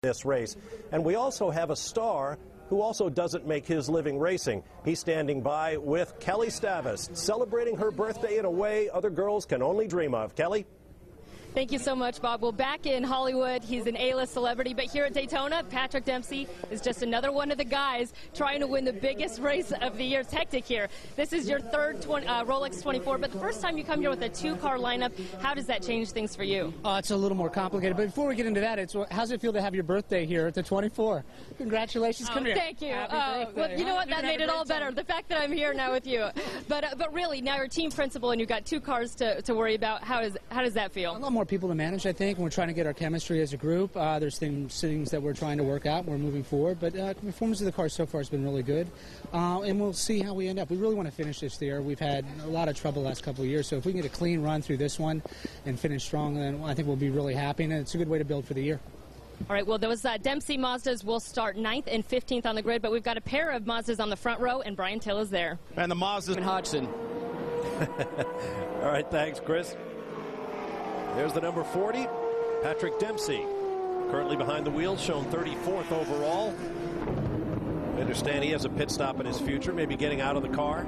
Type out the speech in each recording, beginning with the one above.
this race. And we also have a star who also doesn't make his living racing. He's standing by with Kelly Stavis, celebrating her birthday in a way other girls can only dream of. Kelly? Thank you so much, Bob. Well, back in Hollywood, he's an A-list celebrity, but here at Daytona, Patrick Dempsey is just another one of the guys trying to win the biggest race of the year. It's hectic here. This is your third Rolex 24, but the first time you come here with a two-car lineup, how does that change things for you? It's a little more complicated, but before we get into that, how's it feel to have your birthday here at the 24? Congratulations. Come here. Thank you. Well, you know what? That made it all better, the fact that I'm here now with you. But really, now you're a team principal and you've got two cars to worry about. How does that feel? A lot more people to manage, I think, and we're trying to get our chemistry as a group. There's things that we're trying to work out. We're moving forward, but the performance of the car so far has been really good, and we'll see how we end up. We really want to finish this year. We've had a lot of trouble the last couple of years, so if we can get a clean run through this one and finish strong, then I think we'll be really happy, and it's a good way to build for the year. All right, well, those Dempsey Mazdas will start 9th and 15th on the grid, but we've got a pair of Mazdas on the front row, and Brian Till is there. And the Mazdas and Hodgson. All right, thanks, Chris. There's the number 40, Patrick Dempsey, currently behind the wheel, shown 34th overall. I understand he has a pit stop in his future, maybe getting out of the car.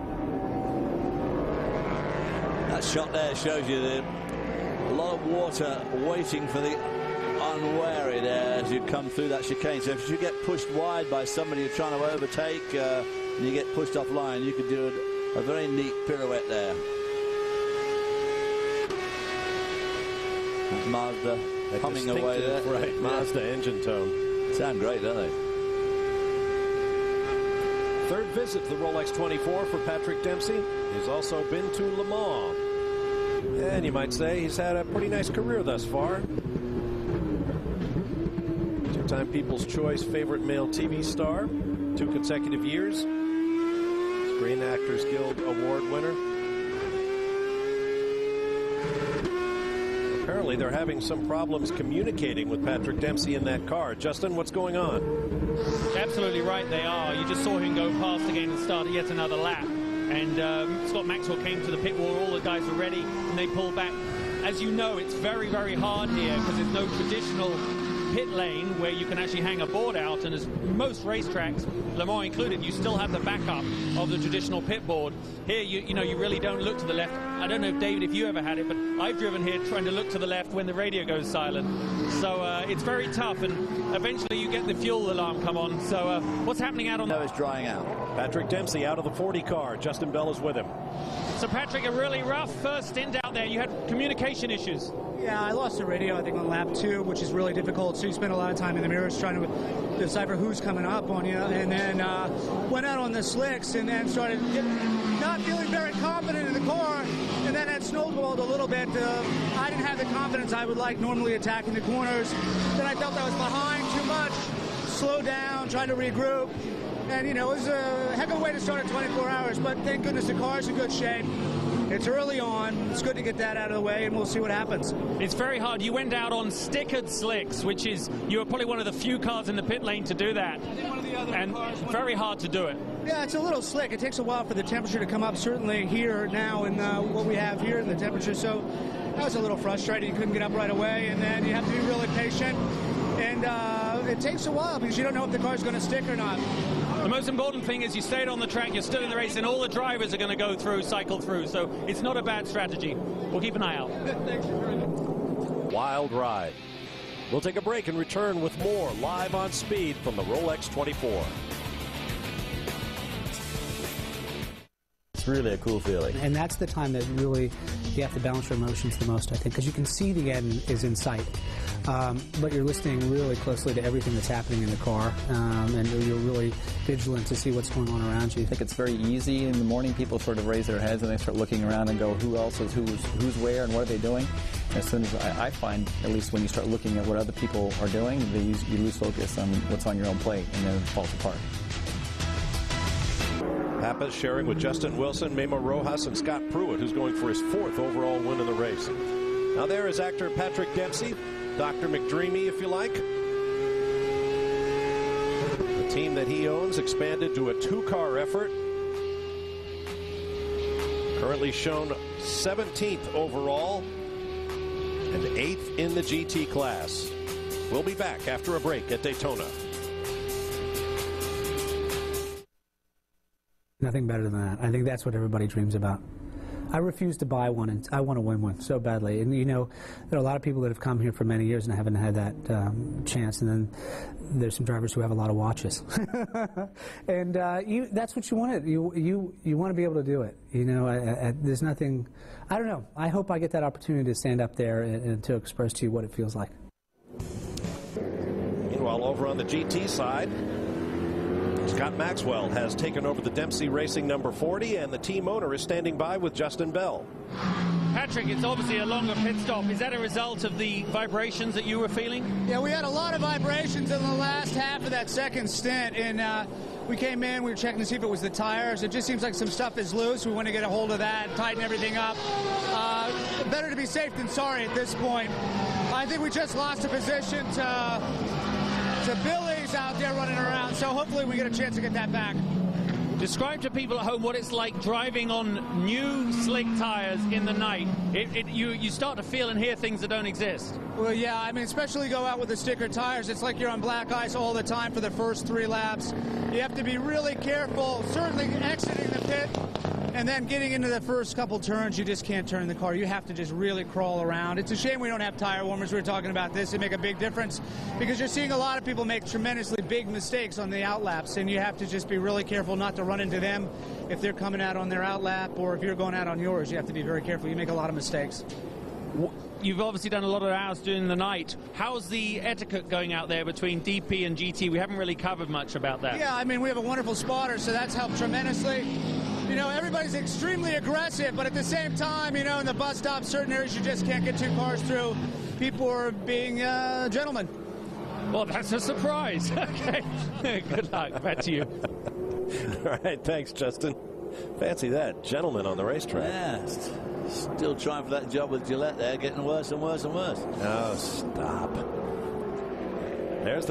That shot there shows you a lot of water waiting for the unwary there as you come through that chicane. So if you get pushed wide by somebody you're trying to overtake and you get pushed offline, you could do a very neat pirouette there. Mazda humming away there. Right, Mazda engine tone. Sound great, don't they? Third visit to the Rolex 24 for Patrick Dempsey. He's also been to Le Mans. And you might say he's had a pretty nice career thus far. Two-time People's Choice favorite male TV star. 2 consecutive years. Screen Actors Guild Award winner. Apparently they're having some problems communicating with Patrick Dempsey in that car. Justin, what's going on? Absolutely right, they are. You just saw him go past again and start yet another lap. And Scott Maxwell came to the pit wall. All the guys were ready, and they pulled back. As you know, it's very, very hard here because there's no traditional pit lane where you can actually hang a board out, and as most racetracks, Le Mans included, you still have the backup of the traditional pit board. Here, you know, you really don't look to the left. I don't know if, David, if you ever had it, but I've driven here trying to look to the left when the radio goes silent. So it's very tough, and eventually you get the fuel alarm come on. So what's happening out on the... No, it's drying out. Patrick Dempsey out of the 40 car. Justin Bell is with him. So, Patrick, a really rough first stint out there. You had communication issues. Yeah, I lost the radio, I think, on lap 2, which is really difficult. So you spend a lot of time in the mirrors trying to decipher who's coming up on you. And then went out on the slicks and then started not feeling very confident in the car. And then it snowballed a little bit. I didn't have the confidence I would like normally attacking the corners. Then I felt I was behind too much. Slowed down, tried to regroup. And, you know, it was a heck of a way to start at 24 hours. But thank goodness the car's in good shape. It's early on. It's good to get that out of the way, and we'll see what happens. It's very hard. You went out on stickered slicks, which is, you were probably one of the few cars in the pit lane to do that. And very hard to do it. Yeah, it's a little slick. It takes a while for the temperature to come up, certainly here now in what we have here in the temperature. So that was a little frustrating. You couldn't get up right away, and then you have to be really patient. And it takes a while because you don't know if the car's going to stick or not. The most important thing is you stayed on the track, you're still in the race, and all the drivers are going to go through, cycle through. So it's not a bad strategy. We'll keep an eye out. Thanks for very much. Wild ride. We'll take a break and return with more live on speed from the Rolex 24. It's really a cool feeling. And that's the time that really you have to balance your emotions the most, I think, because you can see the end is in sight. But you're listening really closely to everything that's happening in the car, and you're really vigilant to see what's going on around you. I think it's very easy in the morning. People sort of raise their heads and they start looking around and go, who else is who's where and what are they doing? And as soon as I find, at least when you start looking at what other people are doing, you lose focus on what's on your own plate, and then it falls apart. Pappas sharing with Justin Wilson, Memo Rojas, and Scott Pruitt, who's going for his 4th overall win in the race. Now there is actor Patrick Dempsey, Dr. McDreamy, if you like. The team that he owns expanded to a 2-car effort. Currently shown 17th overall and 8th in the GT class. We'll be back after a break at Daytona. Nothing better than that. I think that's what everybody dreams about. I refuse to buy one, and I want to win one so badly. And, you know, there are a lot of people that have come here for many years and haven't had that chance. And then there's some drivers who have a lot of watches. And that's what you want. You want to be able to do it. You know, there's nothing, I don't know. I hope I get that opportunity to stand up there and to express to you what it feels like. Meanwhile, over on the GT side, Scott Maxwell has taken over the Dempsey Racing number 40, and the team owner is standing by with Justin Bell. Patrick, it's obviously a longer pit stop. Is that a result of the vibrations that you were feeling? Yeah, we had a lot of vibrations in the last half of that second stint, and we came in, we were checking to see if it was the tires. It just seems like some stuff is loose. We want to get a hold of that, tighten everything up. Better to be safe than sorry at this point. I think we just lost a position to Billy's out there running around, so hopefully we get a chance to get that back. Describe to people at home what it's like driving on new slick tires in the night. You start to feel and hear things that don't exist. Well, yeah, I mean, especially go out with the sticker tires. It's like you're on black ice all the time for the first 3 laps. You have to be really careful, certainly exiting the pit, and then getting into the first couple turns, you just can't turn the car. You have to just really crawl around. It's a shame we don't have tire warmers. We were talking about this. It make a big difference because you're seeing a lot of people make tremendously big mistakes on the outlaps, and you have to just be really careful not to run into them if they're coming out on their outlap, or if you're going out on yours. You have to be very careful. You make a lot of mistakes. You've obviously done a lot of hours during the night. How's the etiquette going out there between DP and GT? We haven't really covered much about that. Yeah, I mean, we have a wonderful spotter, so that's helped tremendously. You know, everybody's extremely aggressive, but at the same time, you know, in the bus stops, certain areas you just can't get 2 cars through. People are being gentlemen. Well, that's a surprise. Okay. Good luck. Back to you. All right, thanks, Justin. Fancy that. Gentleman on the racetrack. Yeah. Still trying for that job with Gillette there, getting worse and worse and worse. Oh, stop. There's the